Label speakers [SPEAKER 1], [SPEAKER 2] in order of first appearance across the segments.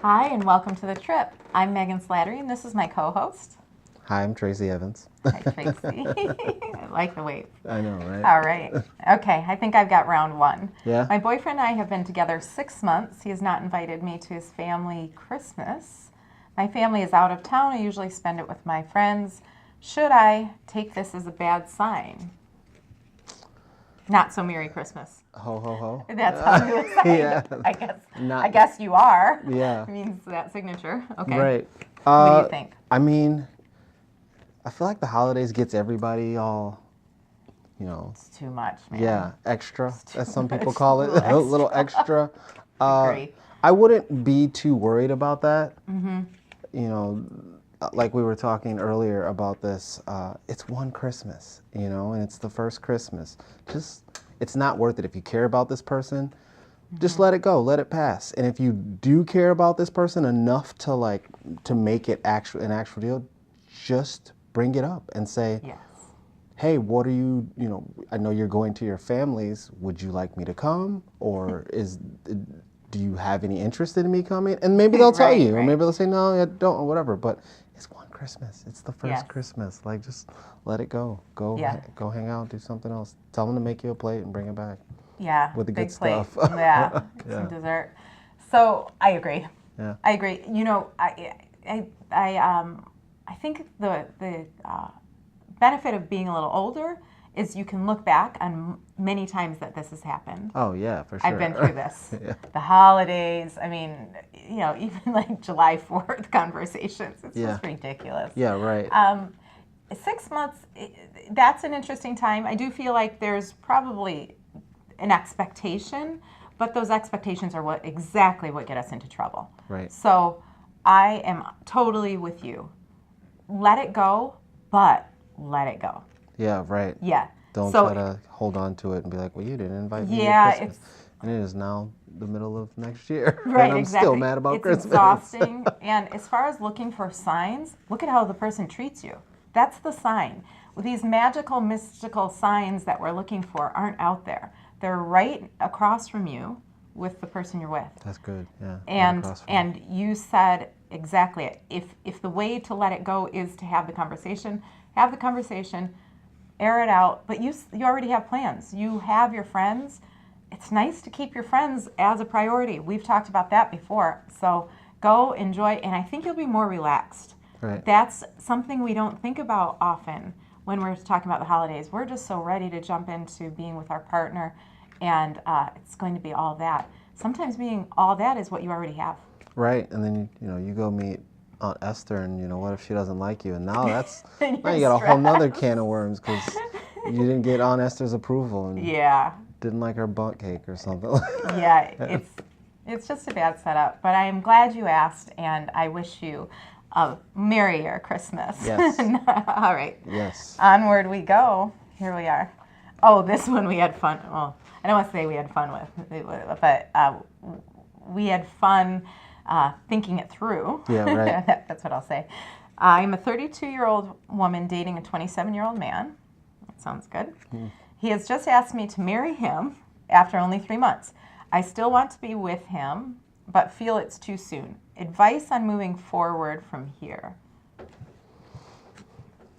[SPEAKER 1] Hi, and welcome to the trip. I'm Megan Slattery, and this is my co-host.
[SPEAKER 2] Hi, I'm Tracy Evans.
[SPEAKER 1] Hi, Tracy. I like the wave.
[SPEAKER 2] I know, right?
[SPEAKER 1] All right. Okay, I think I've got round one.
[SPEAKER 2] Yeah?
[SPEAKER 1] My boyfriend and I have been together 6 months. He has not invited me to his family Christmas. My family is out of town. I usually spend it with my friends. Should I take this as a bad sign? Not so Merry Christmas.
[SPEAKER 2] Ho, ho, ho.
[SPEAKER 1] That's how you sign.
[SPEAKER 2] Yeah.
[SPEAKER 1] I guess.
[SPEAKER 2] Not,
[SPEAKER 1] I guess you are.
[SPEAKER 2] yeah.
[SPEAKER 1] Means that signature. Okay.
[SPEAKER 2] Right.
[SPEAKER 1] What do you think?
[SPEAKER 2] I mean, I feel like the holidays gets everybody all,
[SPEAKER 1] It's too much, man.
[SPEAKER 2] yeah, extra, as some people
[SPEAKER 1] much.
[SPEAKER 2] call it,
[SPEAKER 1] A
[SPEAKER 2] a
[SPEAKER 1] little
[SPEAKER 2] little extra.
[SPEAKER 1] Agree.
[SPEAKER 2] I wouldn't be too worried about that. You know, like we were talking earlier about this, it's one Christmas, and it's the first Christmas. It's not worth it. If you care about this person, just let it go, let it pass. And if you do care about this person enough to make it an actual deal, just bring it up and say,
[SPEAKER 1] Yes.
[SPEAKER 2] hey, what are I know you're going to your families. Would you like me to come? Or do you have any interest in me coming? And maybe they'll tell
[SPEAKER 1] Right,
[SPEAKER 2] you, or
[SPEAKER 1] right.
[SPEAKER 2] maybe they'll say, no, I don't, or whatever. But it's one Christmas. It's the first
[SPEAKER 1] Yes.
[SPEAKER 2] Christmas. Like, just let it go.
[SPEAKER 1] Yeah.
[SPEAKER 2] Go hang out, do something else. Tell them to make you a plate and bring it back
[SPEAKER 1] Yeah.
[SPEAKER 2] with the
[SPEAKER 1] big
[SPEAKER 2] good
[SPEAKER 1] plate.
[SPEAKER 2] stuff.
[SPEAKER 1] Yeah.
[SPEAKER 2] Yeah.
[SPEAKER 1] Some dessert. So I agree.
[SPEAKER 2] Yeah.
[SPEAKER 1] I agree. I think the benefit of being a little older is you can look back on many times that this has happened.
[SPEAKER 2] Oh, yeah, for sure.
[SPEAKER 1] I've been through this.
[SPEAKER 2] Yeah.
[SPEAKER 1] The holidays, I mean, even like July 4th conversations. It's
[SPEAKER 2] Yeah.
[SPEAKER 1] just ridiculous.
[SPEAKER 2] Yeah, right.
[SPEAKER 1] 6 months, that's an interesting time. I do feel like there's probably an expectation, but those expectations are exactly what get us into trouble.
[SPEAKER 2] Right.
[SPEAKER 1] So I am totally with you. Let it go, but let it go.
[SPEAKER 2] Yeah, right.
[SPEAKER 1] Yeah.
[SPEAKER 2] Don't
[SPEAKER 1] So
[SPEAKER 2] try to hold on to it and be like, well, you didn't invite me
[SPEAKER 1] yeah,
[SPEAKER 2] to Christmas. And it is now the middle of next year.
[SPEAKER 1] right,
[SPEAKER 2] And I'm
[SPEAKER 1] exactly.
[SPEAKER 2] still mad about
[SPEAKER 1] It's
[SPEAKER 2] Christmas.
[SPEAKER 1] exhausting. And as far as looking for signs, look at how the person treats you. That's the sign. These magical, mystical signs that we're looking for aren't out there. They're right across from you with the person you're with.
[SPEAKER 2] That's good, yeah. right
[SPEAKER 1] And
[SPEAKER 2] across from
[SPEAKER 1] and you said exactly it. If the way to let it go is to have the conversation, air it out. But you already have plans. You have your friends. It's nice to keep your friends as a priority. We've talked about that before. So go enjoy, and I think you'll be more relaxed.
[SPEAKER 2] Right.
[SPEAKER 1] That's something we don't think about often when we're talking about the holidays. We're just so ready to jump into being with our partner, and it's going to be all that. Sometimes being all that is what you already have.
[SPEAKER 2] Right, and then you go meet Aunt Esther, and what if she doesn't like you? And now
[SPEAKER 1] And
[SPEAKER 2] now
[SPEAKER 1] you're
[SPEAKER 2] you got a whole nother
[SPEAKER 1] stressed.
[SPEAKER 2] can of worms because you didn't get Aunt Esther's approval and
[SPEAKER 1] Yeah,
[SPEAKER 2] didn't like her bundt cake or something.
[SPEAKER 1] yeah, it's just a bad setup. But I am glad you asked, and I wish you a merrier Christmas.
[SPEAKER 2] Yes.
[SPEAKER 1] All right.
[SPEAKER 2] Yes.
[SPEAKER 1] Onward we go. Here we are. Oh, this one we had fun. Well, I don't want to say we had fun with, but we had fun thinking it through.
[SPEAKER 2] Yeah, right.
[SPEAKER 1] That's what I'll say. I'm a 32-year-old woman dating a 27-year-old man. That sounds good. He has just asked me to marry him after only 3 months. I still want to be with him, but feel it's too soon. Advice on moving forward from here.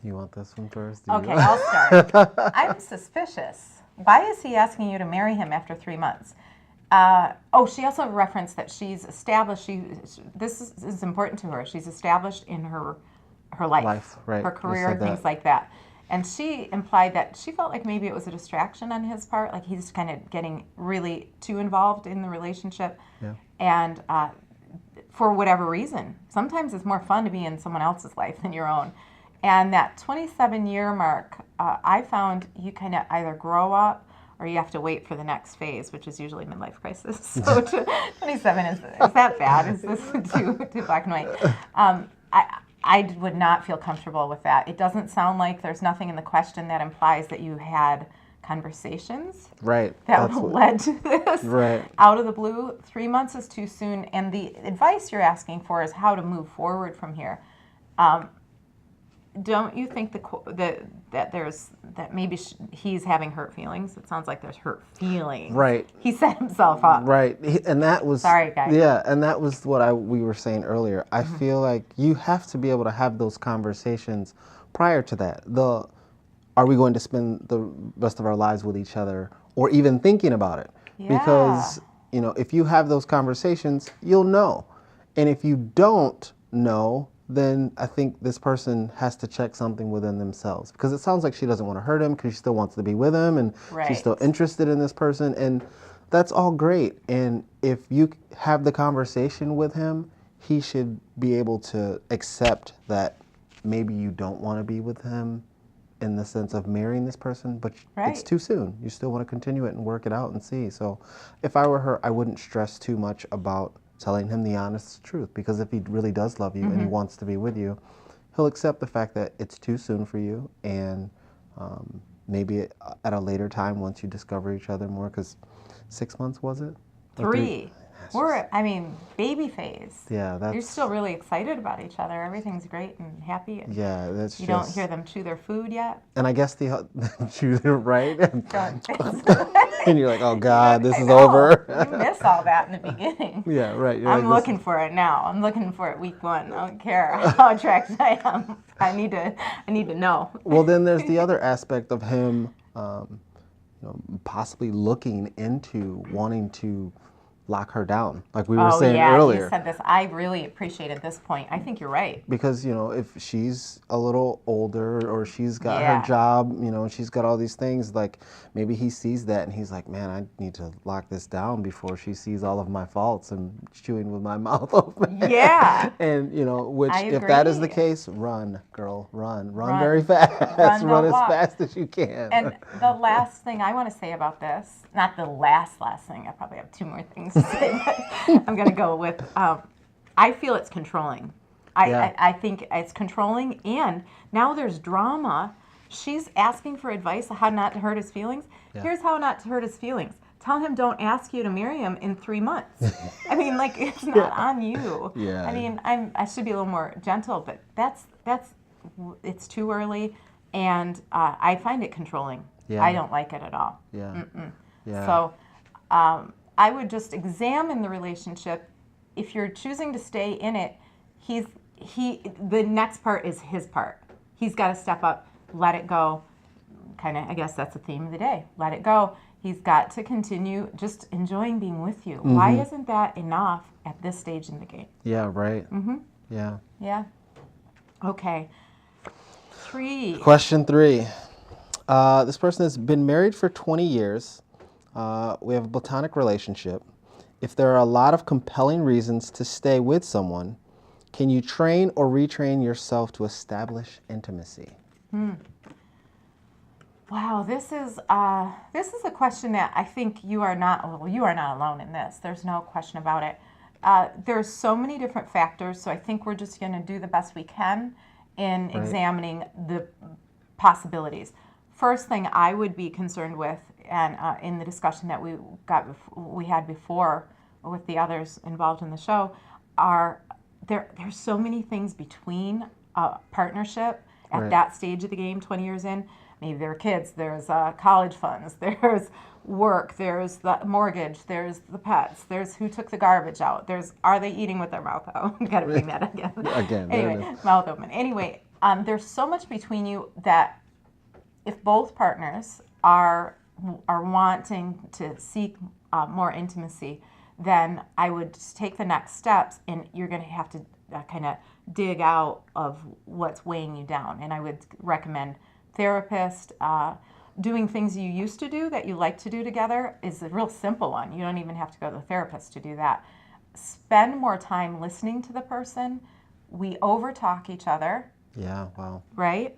[SPEAKER 2] You want this one first?
[SPEAKER 1] Okay, I'll start. I'm suspicious. Why is he asking you to marry him after 3 months? She also referenced that she's established. This is important to her. She's established in her life,
[SPEAKER 2] right.
[SPEAKER 1] her
[SPEAKER 2] You
[SPEAKER 1] career,
[SPEAKER 2] said that.
[SPEAKER 1] things like that. And she implied that she felt like maybe it was a distraction on his part, like he's kind of getting really too involved in the relationship.
[SPEAKER 2] Yeah.
[SPEAKER 1] And for whatever reason, sometimes it's more fun to be in someone else's life than your own. And that 27-year mark, I found you kind of either grow up or you have to wait for the next phase, which is usually midlife crisis. So 27 is that bad? Is this too black and white? I would not feel comfortable with that. It doesn't sound like there's nothing in the question that implies that you had conversations
[SPEAKER 2] Right.
[SPEAKER 1] that led to this.
[SPEAKER 2] Right.
[SPEAKER 1] Out of the blue, 3 months is too soon. And the advice you're asking for is how to move forward from here. don't you think that there's that maybe he's having hurt feelings? It sounds like there's hurt feelings.
[SPEAKER 2] Right.
[SPEAKER 1] He set himself up.
[SPEAKER 2] Right. And that was
[SPEAKER 1] Sorry, guys.
[SPEAKER 2] Yeah, and that was what we were saying earlier. I feel like you have to be able to have those conversations prior to that. Are we going to spend the rest of our lives with each other, or even thinking about it?
[SPEAKER 1] Yeah.
[SPEAKER 2] Because, if you have those conversations, you'll know. And if you don't know, then I think this person has to check something within themselves, because it sounds like she doesn't want to hurt him, because she still wants to be with him, and she's still interested in this person, and that's all great. And if you have the conversation with him, he should be able to accept that maybe you don't want to be with him in the sense of marrying this person, but it's too soon. You still want to continue it and work it out and see. So if I were her, I wouldn't stress too much about telling him the honest truth, because if he really does love you and he wants to be with you, he'll accept the fact that it's too soon for you, and maybe at a later time, once you discover each other more, because 6 months, was it?
[SPEAKER 1] 3. Baby phase.
[SPEAKER 2] Yeah,
[SPEAKER 1] You're still really excited about each other. Everything's great and happy. And
[SPEAKER 2] yeah,
[SPEAKER 1] you don't hear them chew their food yet.
[SPEAKER 2] And I guess right? And you're like, oh God, this is over.
[SPEAKER 1] You missed all that in the beginning.
[SPEAKER 2] Yeah, right.
[SPEAKER 1] I'm looking for it now. I'm looking for it week 1. I don't care how attracted I am. I need to know.
[SPEAKER 2] Well, then there's the other aspect of him, possibly looking into wanting to lock her down, like we were saying earlier.
[SPEAKER 1] You said this. I really appreciated this point. I think you're right.
[SPEAKER 2] Because, if she's a little older, or she's got her job, she's got all these things, like maybe he sees that and he's like, man, I need to lock this down before she sees all of my faults and chewing with my mouth open.
[SPEAKER 1] Yeah.
[SPEAKER 2] And, which if that is the case, run, girl, run very fast. Run as fast as you can.
[SPEAKER 1] And the last thing I want to say about this, not the last thing, I probably have 2 more things to say, but I'm going to go with, I feel it's controlling. I think it's controlling, and now there's drama. She's asking for advice on how not to hurt his feelings. Yeah. Here's how not to hurt his feelings. Tell him don't ask you to marry him in 3 months. It's not on you.
[SPEAKER 2] Yeah.
[SPEAKER 1] I should be a little more gentle, but it's too early, and I find it controlling. Yeah. I don't like it at all.
[SPEAKER 2] Yeah. Yeah.
[SPEAKER 1] So I would just examine the relationship. If you're choosing to stay in it, the next part is his part. He's got to step up, let it go. Kind of, I guess that's the theme of the day. Let it go. He's got to continue just enjoying being with you. Mm-hmm. Why isn't that enough at this stage in the game?
[SPEAKER 2] Yeah, right.
[SPEAKER 1] Mm-hmm.
[SPEAKER 2] Yeah.
[SPEAKER 1] Yeah. Okay. 3.
[SPEAKER 2] Question 3. This person has been married for 20 years. We have a platonic relationship. If there are a lot of compelling reasons to stay with someone, can you train or retrain yourself to establish intimacy?
[SPEAKER 1] Wow, this is a question that I think you are not alone in this. There's no question about it. There's so many different factors, so I think we're just going to do the best we can in examining the possibilities. First thing I would be concerned with, and in the discussion that we had before with the others involved in the show, are there's so many things between a partnership at that stage of the game, 20 years in. Maybe there are kids, there's college funds, there's work, there's the mortgage, there's the pets, there's who took the garbage out, are they eating with their mouth out? Got to bring that again. Anyway, mouth open. Anyway, there's so much between you that if both partners are wanting to seek more intimacy, then I would just take the next steps, and you're going to have to kind of dig out of what's weighing you down. And I would recommend therapist. Doing things you used to do that you like to do together is a real simple one. You don't even have to go to the therapist to do that. Spend more time listening to the person. We overtalk each other.
[SPEAKER 2] Yeah, wow.
[SPEAKER 1] Right?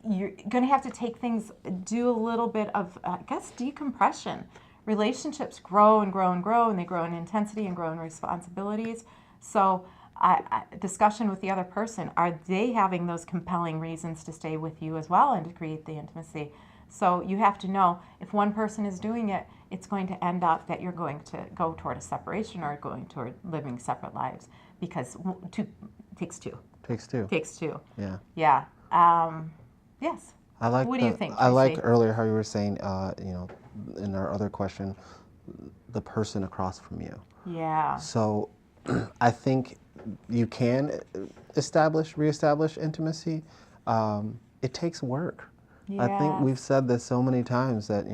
[SPEAKER 1] You're going to have to do a little bit of, decompression. Relationships grow and grow and grow, and they grow in intensity and grow in responsibilities. So discussion with the other person, are they having those compelling reasons to stay with you as well and to create the intimacy? So you have to know, if one person is doing it, it's going to end up that you're going to go toward a separation or going toward living separate lives, because 2 takes 2.
[SPEAKER 2] Takes two.
[SPEAKER 1] Takes two.
[SPEAKER 2] Yeah.
[SPEAKER 1] Yeah. Yes.
[SPEAKER 2] I like.
[SPEAKER 1] What do you think,
[SPEAKER 2] I like
[SPEAKER 1] Tracy?
[SPEAKER 2] earlier how you were saying, in our other question, the person across from you.
[SPEAKER 1] Yeah.
[SPEAKER 2] So, I think you can reestablish intimacy. It takes work. I think
[SPEAKER 1] Yes.
[SPEAKER 2] we've said this so many times that,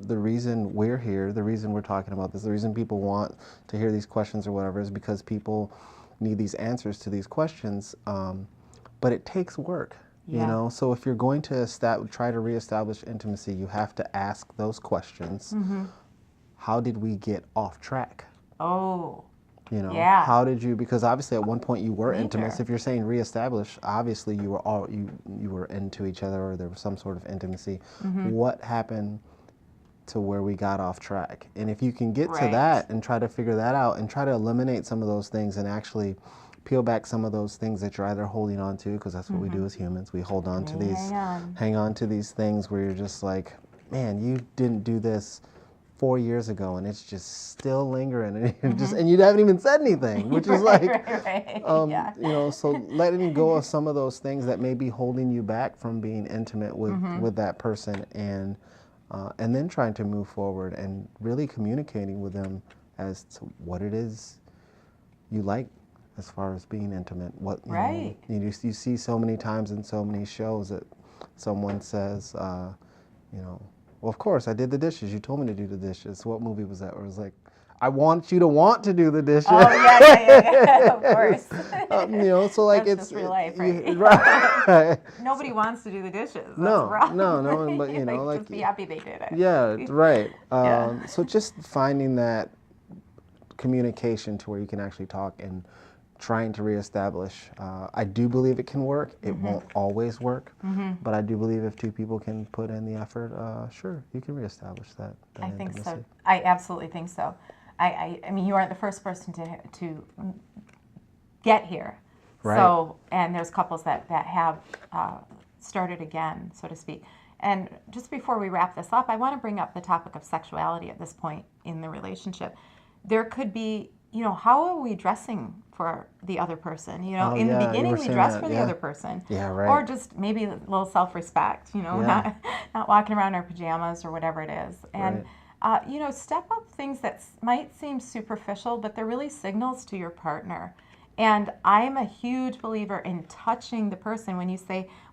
[SPEAKER 2] the reason we're here, the reason we're talking about this, the reason people want to hear these questions or whatever is because people need these answers to these questions. But it takes work,
[SPEAKER 1] Yeah.
[SPEAKER 2] So if you're going to try to reestablish intimacy, you have to ask those questions.
[SPEAKER 1] Mm-hmm.
[SPEAKER 2] How did we get off track?
[SPEAKER 1] Oh. Yeah.
[SPEAKER 2] How did you? Because obviously at one point you were intimate.
[SPEAKER 1] Major.
[SPEAKER 2] If you're saying reestablish, obviously you were into each other, or there was some sort of intimacy.
[SPEAKER 1] Mm-hmm.
[SPEAKER 2] What happened to where we got off track? And if you can get to
[SPEAKER 1] Right.
[SPEAKER 2] that and try to figure that out and try to eliminate some of those things and actually peel back some of those things that you're either holding on to, because that's what we do as humans. We hold on to these, hang on to these things where you're just like, man, you didn't do this 4 years ago, and it's just still lingering, and and you haven't even said anything, which is like,
[SPEAKER 1] right.
[SPEAKER 2] Yeah. So letting go of some of those things that may be holding you back from being intimate with that person, and then trying to move forward and really communicating with them as to what it is you like as far as being intimate. What
[SPEAKER 1] Right.
[SPEAKER 2] you see so many times in so many shows that someone says, well, of course, I did the dishes. You told me to do the dishes. What movie was that? Where it was like, I want you to want to do the dishes.
[SPEAKER 1] Oh, yeah, of course.
[SPEAKER 2] So like
[SPEAKER 1] That's
[SPEAKER 2] it's
[SPEAKER 1] just real life, right?
[SPEAKER 2] right.
[SPEAKER 1] Nobody wants to do the dishes. That's
[SPEAKER 2] No,
[SPEAKER 1] rough.
[SPEAKER 2] no, but like
[SPEAKER 1] just be happy they did it.
[SPEAKER 2] Yeah, right.
[SPEAKER 1] Yeah.
[SPEAKER 2] So just finding that communication to where you can actually talk and trying to reestablish. I do believe it can work. It won't always work, but I do believe if two people can put in the effort, sure, you can reestablish that
[SPEAKER 1] I think
[SPEAKER 2] intimacy.
[SPEAKER 1] so. I absolutely think so. I mean, you aren't the first person to get here.
[SPEAKER 2] Right.
[SPEAKER 1] So, and there's couples that have started again, so to speak. And just before we wrap this up, I want to bring up the topic of sexuality at this point in the relationship. There could be, how are we dressing for the other person?
[SPEAKER 2] Oh,
[SPEAKER 1] in the
[SPEAKER 2] yeah, you
[SPEAKER 1] beginning
[SPEAKER 2] were
[SPEAKER 1] we
[SPEAKER 2] saying
[SPEAKER 1] dress
[SPEAKER 2] that,
[SPEAKER 1] for the
[SPEAKER 2] yeah.
[SPEAKER 1] other person.
[SPEAKER 2] Yeah, right.
[SPEAKER 1] Or just maybe a little self-respect,
[SPEAKER 2] Yeah.
[SPEAKER 1] not walking around in our pajamas or whatever it is. And,
[SPEAKER 2] Right.
[SPEAKER 1] step up things that might seem superficial, but they're really signals to your partner. And I am a huge believer in touching the person. When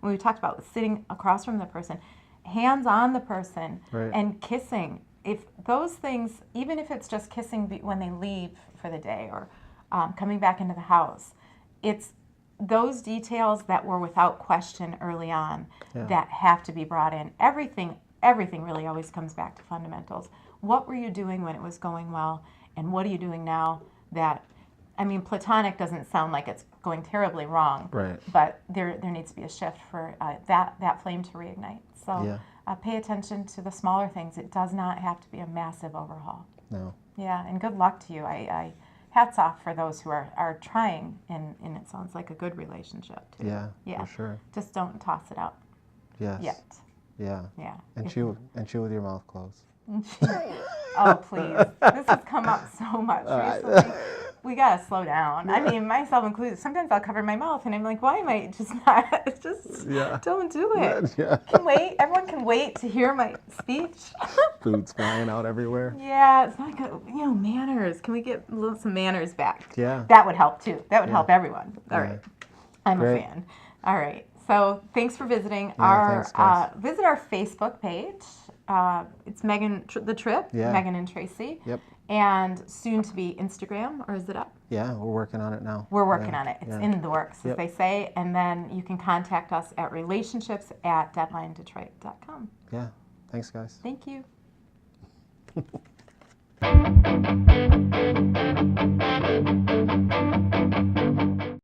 [SPEAKER 1] we talked about sitting across from the person, hands on the person,
[SPEAKER 2] Right.
[SPEAKER 1] and kissing. If those things, even if it's just kissing when they leave for the day or coming back into the house, it's those details that were without question early on that have to be brought in. Everything really always comes back to fundamentals. What were you doing when it was going well, and what are you doing now that, platonic doesn't sound like it's going terribly wrong,
[SPEAKER 2] Right.
[SPEAKER 1] but there needs to be a shift for that flame to reignite. So
[SPEAKER 2] Yeah.
[SPEAKER 1] pay attention to the smaller things. It does not have to be a massive overhaul.
[SPEAKER 2] No.
[SPEAKER 1] Yeah, and good luck to you. I hats off for those who are trying, and it sounds like a good relationship too.
[SPEAKER 2] Yeah. For sure.
[SPEAKER 1] Just don't toss it out
[SPEAKER 2] Yes.
[SPEAKER 1] yet.
[SPEAKER 2] Yeah.
[SPEAKER 1] Yeah.
[SPEAKER 2] And chew with your mouth closed.
[SPEAKER 1] Oh, please. This has come up so much recently. We got to slow down. Myself included. Sometimes I'll cover my mouth and I'm like, why am I just not? It's just, don't do it.
[SPEAKER 2] Yeah.
[SPEAKER 1] Can wait. Everyone can wait to hear my speech.
[SPEAKER 2] Food's flying out everywhere.
[SPEAKER 1] Yeah, it's not good. Manners. Can we get some manners back?
[SPEAKER 2] Yeah.
[SPEAKER 1] That would help too. That would help everyone. All right. I'm
[SPEAKER 2] Great.
[SPEAKER 1] a fan. All right. So thanks for visiting
[SPEAKER 2] thanks, guys.
[SPEAKER 1] visit our Facebook page. It's Megan the Trip, Megan and Tracy.
[SPEAKER 2] Yep.
[SPEAKER 1] And soon to be Instagram, or is it up?
[SPEAKER 2] Yeah, we're working on it now.
[SPEAKER 1] We're working on it. It's in the works, as
[SPEAKER 2] Yep.
[SPEAKER 1] they say. And then you can contact us at relationships@deadlinedetroit.com.
[SPEAKER 2] Yeah. Thanks, guys.
[SPEAKER 1] Thank you.